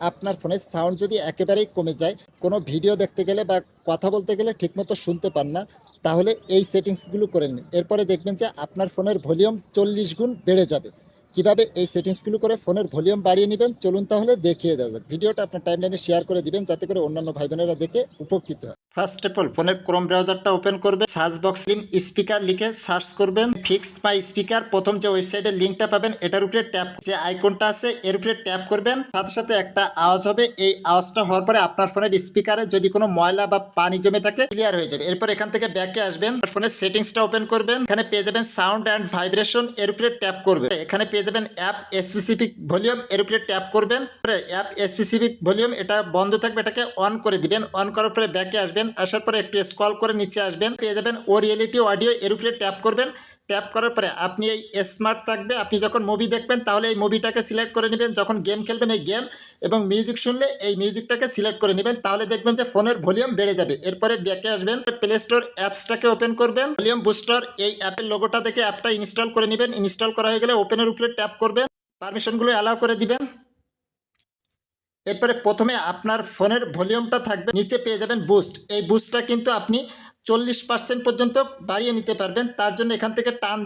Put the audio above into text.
আপনার ফোনের সাউন্ড যদি একেবারেই কমে যায়, কোনো ভিডিও দেখতে গেলে বা কথা বলতে গেলে ঠিকমতো শুনতে পান না, তাহলে এই সেটিংসগুলো করে নিন। এরপরে দেখবেন যে আপনার ফোনের ভলিউম 40 গুণ বেড়ে যাবে। কিভাবে এই সেটিংসগুলো করে ফোনের ভলিউম বাড়িয়ে নেবেন, চলুন তাহলে দেখিয়ে দেওয়া যাক। ভিডিওটা আপনার টাইমলাইনে শেয়ার করে দিবেন যাতে করে অন্যান্য ভাই বোনেরা দেখে উপকৃত হয়। ফার্স্ট অফ অল ফোনের ক্রোম ব্রাউজারটা ওপেন করবেন, সার্চ বক্স স্পিকার লিখে সার্চ করবেন, ফিক্সড মাই স্পিকার প্রথম যে ওয়েবসাইটের লিঙ্কটা পাবেন এটার উপরে ট্যাপ, যে আইকনটা আছে এর উপরে ট্যাপ করবেন, সাথে সাথে একটা আওয়াজ হবে। এই আওয়াজটা হওয়ার পরে আপনার ফোনের স্পিকারে যদি কোনো ময়লা বা পানি জমে থাকে ক্লিয়ার হয়ে যাবে। এরপর এখান থেকে ব্যাকে আসবেন, ফোনের সেটিংসটা ওপেন করবেন, এখানে পেয়ে যাবেন সাউন্ড অ্যান্ড ভাইব্রেশন, এর উপরে ট্যাপ করবেন। এখানে পেয়ে যাবেন অ্যাপ স্পেসিফিক ভলিউম, এর উপরে ট্যাপ করবেন। অ্যাপ স্পেসিফিক ভলিউম এটা বন্ধ থাকবে, এটাকে অন করে দিবেন। অন করার পরে ব্যাকে আসবেন, আসার পরে একটু স্ক্রল করে নিচে আসবেন, পেয়ে যাবেন ও রিয়েলিটি অডিও, এর উপরে ট্যাপ করবেন। ট্যাপ করার পরে আপনি এই স্মার্ট থাকবে, আপনি যখন মুভি দেখবেন তাহলে এই মুভিটাকে সিলেক্ট করে নেবেন, যখন গেম খেলবেন এই গেম, এবং মিউজিক শুনলে এই মিউজিকটাকে সিলেক্ট করে নেবেন, তাহলে দেখবেন যে ফোনের ভলিউম বেড়ে যাবে। এরপরে ব্যাকে আসবেন, প্লে স্টোর অ্যাপসটাকে ওপেন করবেন, ভলিউম বুস্টার এই অ্যাপের লোগোটা দেখে অ্যাপটা ইনস্টল করে নেবেন। ইনস্টল করা হয়ে গেলে ওপেনের উপরে ট্যাপ করবেন, পারমিশনগুলো অ্যালাউ করে দিবেন। এরপরে প্রথমে আপনার ফোনের ভলিউমটা থাকবে, নিচে পেয়ে যাবেন বুস্ট, এই বুস্টটা কিন্তু আপনি 40% পর্যন্ত বাড়িয়ে নিতে পারবেন। তার জন্য এখান থেকে টান